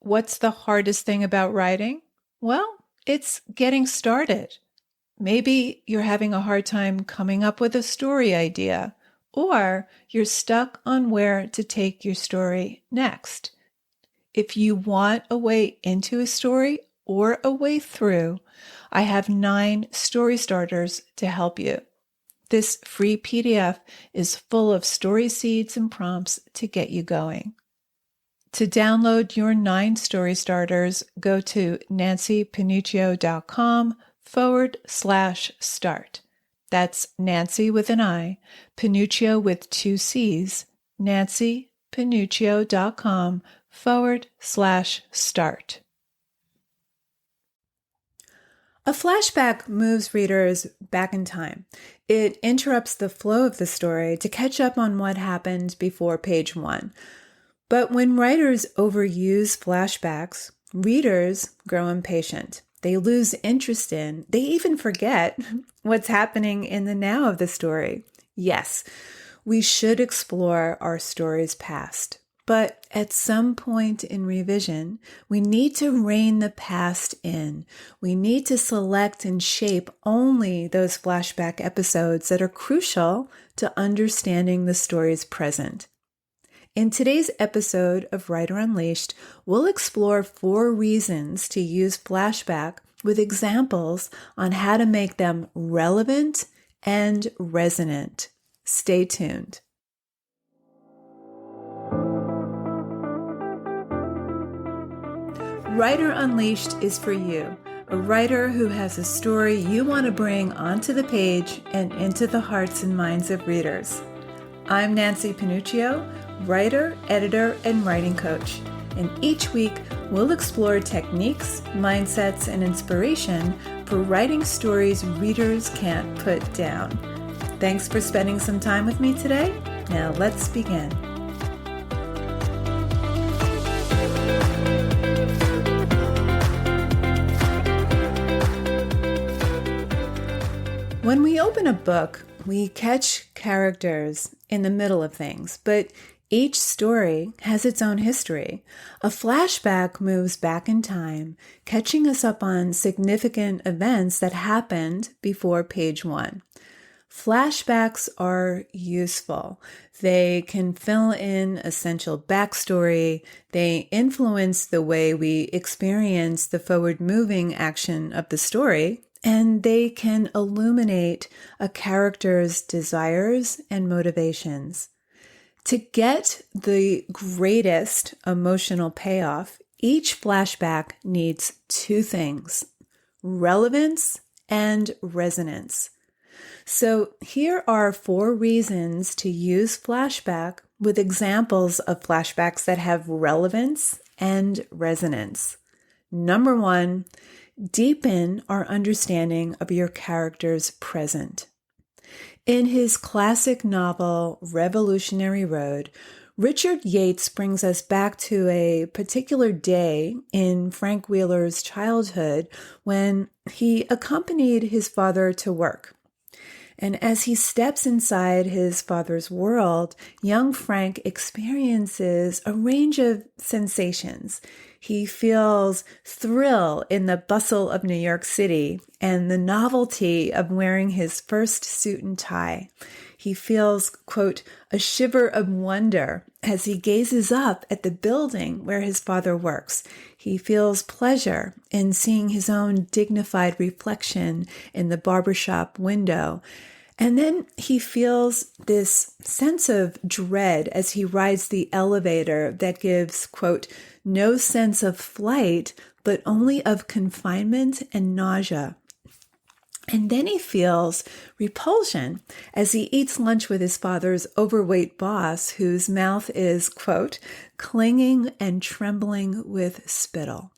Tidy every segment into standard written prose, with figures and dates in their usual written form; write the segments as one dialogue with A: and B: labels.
A: What's the hardest thing about writing? Well, it's getting started. Maybe you're having a hard time coming up with a story idea, or you're stuck on where to take your story next. If you want a way into a story or a way through, I have 9 story starters to help you. This free PDF is full of story seeds and prompts to get you going. To download your 9 story starters, go to nancypanuccio.com/start. That's Nancy with an I, Panuccio with 2 C's, nancypanuccio.com/start. A flashback moves readers back in time. It interrupts the flow of the story to catch up on what happened before page 1. But when writers overuse flashbacks, readers grow impatient. They lose interest in, they even forget what's happening in the now of the story. Yes, we should explore our story's past. But at some point in revision, we need to rein the past in. We need to select and shape only those flashback episodes that are crucial to understanding the story's present. In today's episode of Writer Unleashed, we'll explore 4 reasons to use flashback with examples on how to make them relevant and resonant. Stay tuned. Writer Unleashed is for you, a writer who has a story you want to bring onto the page and into the hearts and minds of readers. I'm Nancy Panuccio, writer, editor, and writing coach. And each week, we'll explore techniques, mindsets, and inspiration for writing stories readers can't put down. Thanks for spending some time with me today. Now let's begin. When we open a book, we catch characters in the middle of things, but each story has its own history. A flashback moves back in time, catching us up on significant events that happened before page 1. Flashbacks are useful. They can fill in essential backstory. They influence the way we experience the forward-moving action of the story, and they can illuminate a character's desires and motivations. To get the greatest emotional payoff, each flashback needs 2 things: relevance and resonance. So here are 4 reasons to use flashback with examples of flashbacks that have relevance and resonance. Number 1, deepen our understanding of your character's present. In his classic novel, Revolutionary Road, Richard Yates brings us back to a particular day in Frank Wheeler's childhood when he accompanied his father to work. And as he steps inside his father's world, young Frank experiences a range of sensations. He feels thrill in the bustle of New York City and the novelty of wearing his first suit and tie. He feels, quote, a shiver of wonder as he gazes up at the building where his father works. He feels pleasure in seeing his own dignified reflection in the barbershop window. And then he feels this sense of dread as he rides the elevator that gives, quote, no sense of flight, but only of confinement and nausea. And then he feels repulsion as he eats lunch with his father's overweight boss, whose mouth is, quote, clinging and trembling with spittle.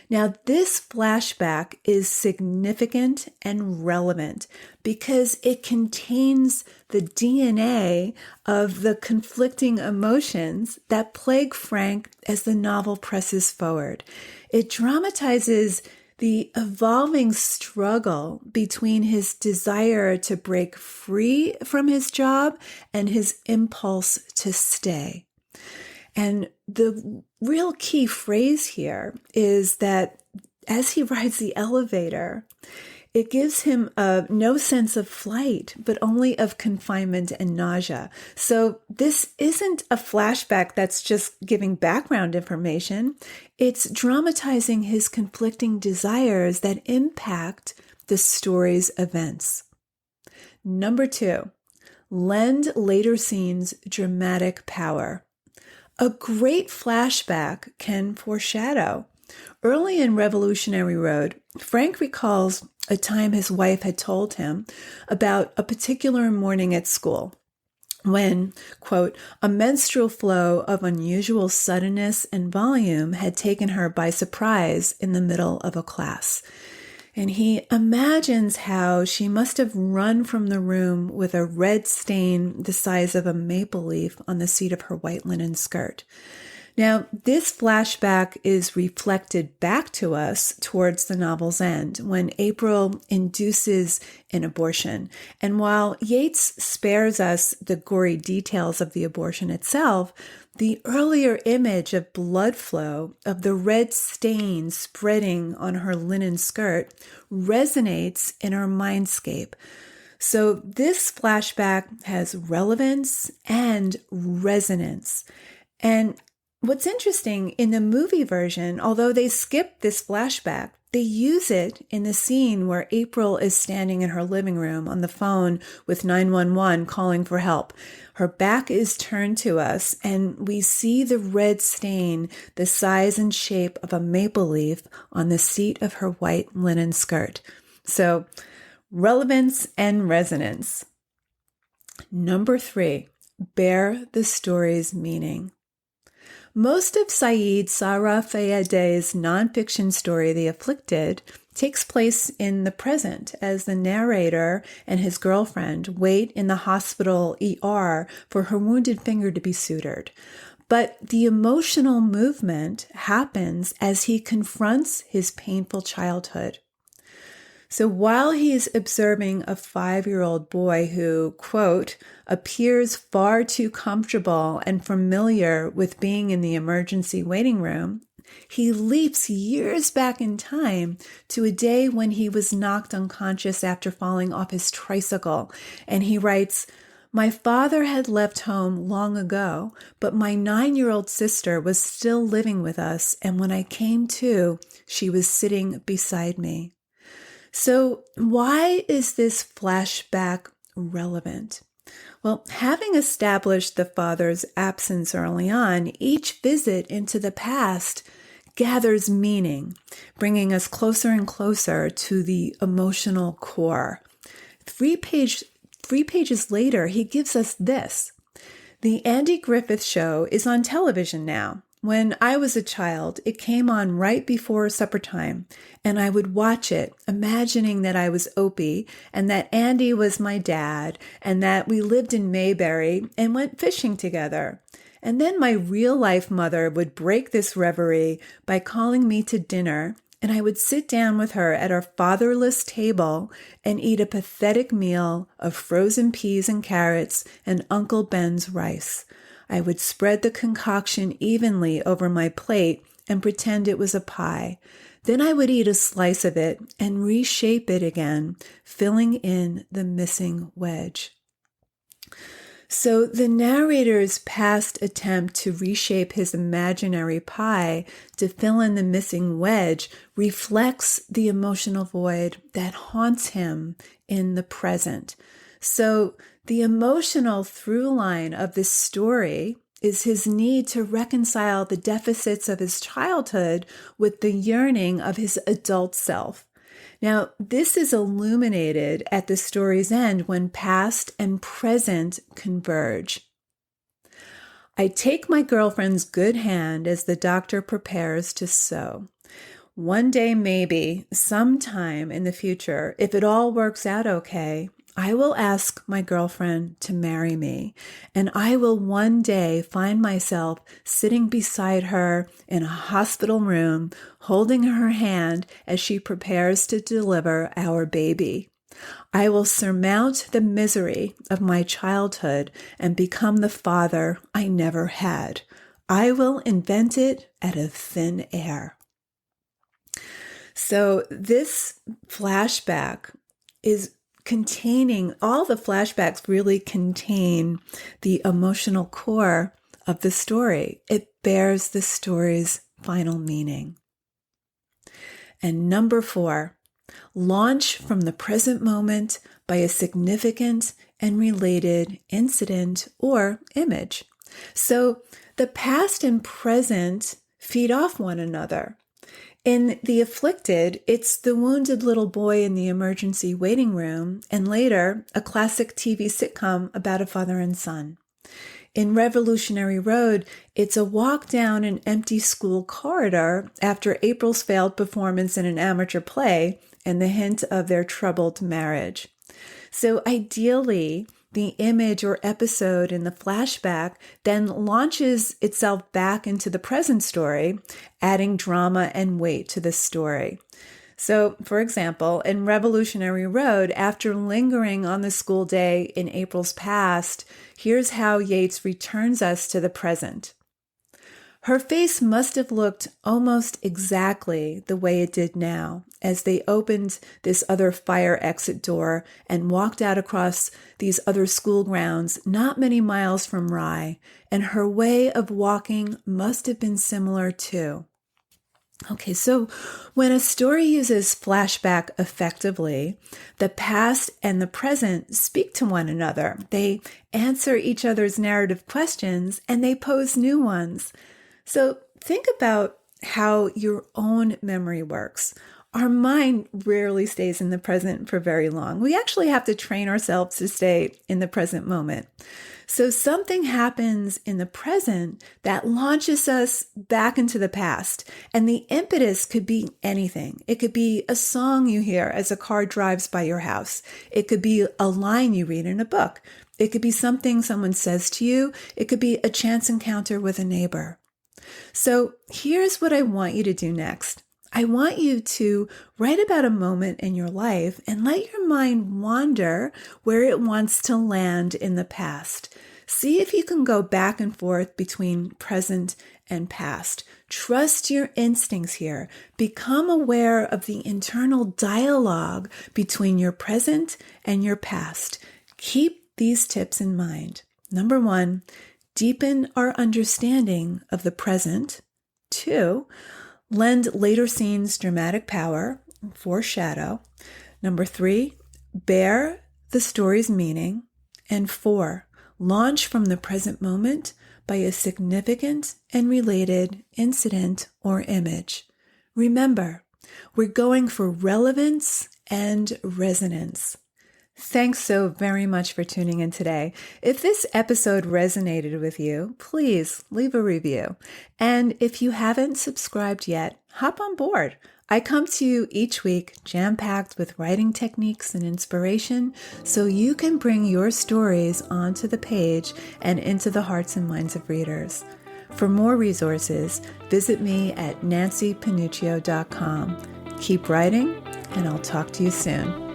A: Now, this flashback is significant and relevant because it contains the DNA of the conflicting emotions that plague Frank as the novel presses forward. It dramatizes the evolving struggle between his desire to break free from his job and his impulse to stay. And the real key phrase here is that as he rides the elevator, it gives him no sense of flight, but only of confinement and nausea. So this isn't a flashback that's just giving background information. It's dramatizing his conflicting desires that impact the story's events. Number 2, lend later scenes dramatic power. A great flashback can foreshadow. Early in Revolutionary Road, Frank recalls a time his wife had told him about a particular morning at school when, quote, a menstrual flow of unusual suddenness and volume had taken her by surprise in the middle of a class. And he imagines how she must have run from the room with a red stain the size of a maple leaf on the seat of her white linen skirt. Now, this flashback is reflected back to us towards the novel's end when April induces an abortion. And while Yates spares us the gory details of the abortion itself, the earlier image of blood flow, of the red stain spreading on her linen skirt, resonates in our mindscape. So this flashback has relevance and resonance. And what's interesting, in the movie version, although they skip this flashback, they use it in the scene where April is standing in her living room on the phone with 911 calling for help. Her back is turned to us, and we see the red stain, the size and shape of a maple leaf on the seat of her white linen skirt. So, relevance and resonance. Number 3, bear the story's meaning. Most of Saeed Sarafayadeh's nonfiction story, The Afflicted, takes place in the present as the narrator and his girlfriend wait in the hospital ER for her wounded finger to be sutured. But the emotional movement happens as he confronts his painful childhood. So while he's observing a 5-year-old boy who, quote, appears far too comfortable and familiar with being in the emergency waiting room, he leaps years back in time to a day when he was knocked unconscious after falling off his tricycle. And he writes, my father had left home long ago, but my 9-year-old sister was still living with us. And when I came to, she was sitting beside me. So why is this flashback relevant? Well, having established the father's absence early on, each visit into the past gathers meaning, bringing us closer and closer to the emotional core. Three pages later, he gives us this. The Andy Griffith Show is on television now. When I was a child, it came on right before supper time, and I would watch it, imagining that I was Opie, and that Andy was my dad, and that we lived in Mayberry and went fishing together. And then my real-life mother would break this reverie by calling me to dinner, and I would sit down with her at our fatherless table and eat a pathetic meal of frozen peas and carrots and Uncle Ben's rice. I would spread the concoction evenly over my plate and pretend it was a pie. Then I would eat a slice of it and reshape it again, filling in the missing wedge. So the narrator's past attempt to reshape his imaginary pie to fill in the missing wedge reflects the emotional void that haunts him in the present. So the emotional through line of this story is his need to reconcile the deficits of his childhood with the yearning of his adult self. Now, this is illuminated at the story's end when past and present converge. I take my girlfriend's good hand as the doctor prepares to sew. One day, maybe, sometime in the future, if it all works out okay, I will ask my girlfriend to marry me, and I will one day find myself sitting beside her in a hospital room, holding her hand as she prepares to deliver our baby. I will surmount the misery of my childhood and become the father I never had. I will invent it out of thin air. So this flashback is containing, all the flashbacks really contain the emotional core of the story. It bears the story's final meaning. And number 4, launch from the present moment by a significant and related incident or image. So the past and present feed off one another. In The Afflicted, it's the wounded little boy in the emergency waiting room, and later, a classic TV sitcom about a father and son. In Revolutionary Road, it's a walk down an empty school corridor after April's failed performance in an amateur play and the hint of their troubled marriage. So ideally, the image or episode in the flashback then launches itself back into the present story, adding drama and weight to the story. So, for example, in Revolutionary Road, after lingering on the school day in April's past, here's how Yates returns us to the present. Her face must have looked almost exactly the way it did now as they opened this other fire exit door and walked out across these other school grounds not many miles from Rye, and her way of walking must have been similar too. Okay, so when a story uses flashback effectively, the past and the present speak to one another. They answer each other's narrative questions and they pose new ones. So think about how your own memory works. Our mind rarely stays in the present for very long. We actually have to train ourselves to stay in the present moment. So something happens in the present that launches us back into the past. And the impetus could be anything. It could be a song you hear as a car drives by your house. It could be a line you read in a book. It could be something someone says to you. It could be a chance encounter with a neighbor. So here's what I want you to do next. I want you to write about a moment in your life and let your mind wander where it wants to land in the past. See if you can go back and forth between present and past. Trust your instincts here. Become aware of the internal dialogue between your present and your past. Keep these tips in mind. Number 1, deepen our understanding of the present. 2, lend later scenes dramatic power, foreshadow. Number 3, bear the story's meaning. And 4, launch from the present moment by a significant and related incident or image. Remember, we're going for relevance and resonance. Thanks so very much for tuning in today. If this episode resonated with you, please leave a review. And if you haven't subscribed yet, hop on board. I come to you each week jam-packed with writing techniques and inspiration so you can bring your stories onto the page and into the hearts and minds of readers. For more resources, visit me at nancypanuccio.com. Keep writing, and I'll talk to you soon.